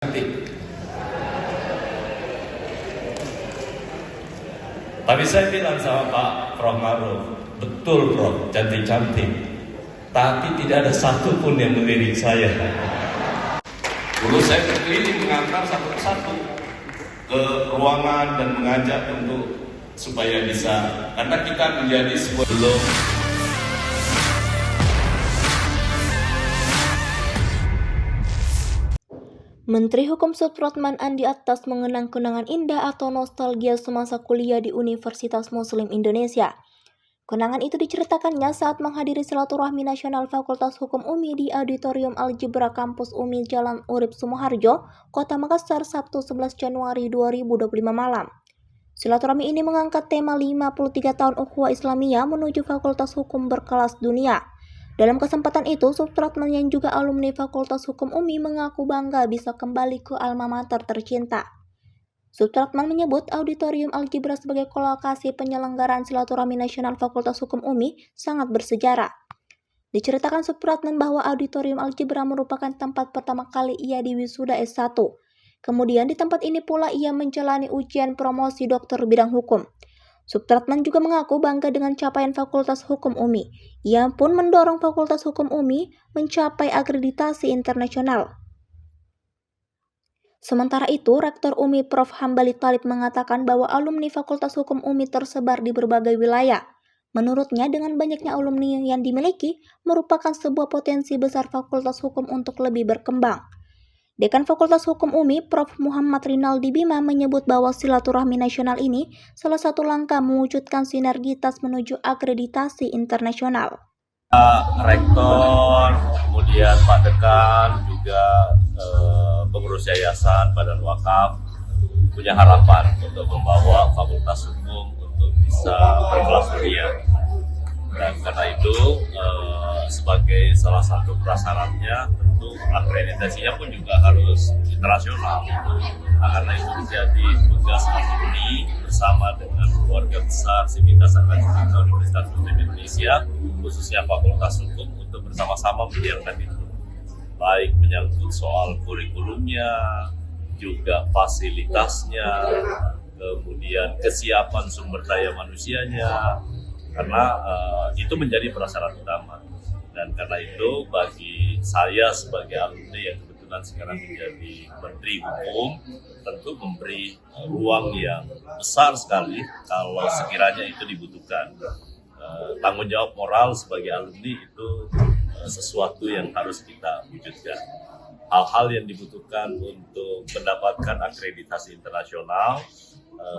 cantik. Tapi saya bilang sama Pak Prof Maruf, betul Prof, cantik-cantik. Tapi tidak ada satu pun yang melirik saya. Dulu saya berkeliling mengantar satu persatu ke ruangan dan mengajak untuk supaya bisa, karena kita menjadi sebuah belum. Menteri Hukum Supratman Andi Aktas mengenang kenangan indah atau nostalgia semasa kuliah di Universitas Muslim Indonesia. Kenangan itu diceritakannya saat menghadiri silaturahmi nasional Fakultas Hukum UMI di Auditorium Algebra Kampus UMI Jalan Urip Sumoharjo, Kota Makassar, Sabtu 11 Januari 2025 malam. Silaturahmi ini mengangkat tema 53 tahun ukhuwah Islamiyah menuju Fakultas Hukum berkelas dunia. Dalam kesempatan itu, Supratman yang juga alumni Fakultas Hukum UMI mengaku bangga bisa kembali ke alma mater tercinta. Supratman menyebut Auditorium Algebra sebagai lokasi penyelenggaraan silaturahmi nasional Fakultas Hukum UMI sangat bersejarah. Diceritakan Supratman bahwa Auditorium Algebra merupakan tempat pertama kali ia diwisuda S1. Kemudian di tempat ini pula ia menjalani ujian promosi dokter bidang hukum. Supratman juga mengaku bangga dengan capaian Fakultas Hukum UMI. Ia pun mendorong Fakultas Hukum UMI mencapai akreditasi internasional. Sementara itu, Rektor UMI Prof. Hambali Thalib mengatakan bahwa alumni Fakultas Hukum UMI tersebar di berbagai wilayah. Menurutnya, dengan banyaknya alumni yang dimiliki, merupakan sebuah potensi besar Fakultas Hukum untuk lebih berkembang. Dekan Fakultas Hukum UMI, Prof. Muhammad Rinaldi Bima menyebut bahwa silaturahmi nasional ini salah satu langkah mewujudkan sinergitas menuju akreditasi internasional. Rektor, kemudian Pak Dekan, juga pengurus yayasan Badan Wakaf punya harapan untuk membawa Fakultas Hukum untuk bisa berkelas dunia. Dan karena itu sebagai salah satu prasyaratnya tentu akreditasinya pun juga harus internasional. Nah, karena itu menjadi tugas alumni bersama dengan keluarga besar Sivitas Akademika Universitas Muslim Indonesia, khususnya Fakultas Hukum, untuk bersama-sama menyiapkan itu. Baik menyangkut soal kurikulumnya, juga fasilitasnya, kemudian kesiapan sumber daya manusianya, karena itu menjadi prasyarat utama. Dan karena itu bagi saya sebagai alumni yang kebetulan sekarang menjadi Menteri Hukum, tentu memberi ruang yang besar sekali kalau sekiranya itu dibutuhkan. Tanggung jawab moral sebagai alumni itu sesuatu yang harus kita wujudkan. Hal-hal yang dibutuhkan untuk mendapatkan akreditasi internasional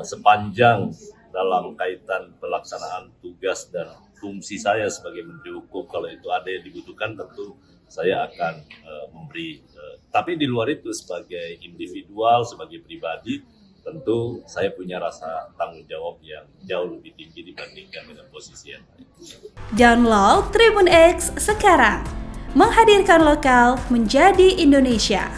sepanjang dalam kaitan pelaksanaan tugas dan fungsi saya sebagai Menteri Hukum, kalau itu ada yang dibutuhkan tentu saya akan memberi. Tapi di luar itu sebagai individual, sebagai pribadi, tentu saya punya rasa tanggung jawab yang jauh lebih tinggi dibandingkan dengan posisi yang lain. Download Tribun X sekarang, menghadirkan lokal menjadi Indonesia.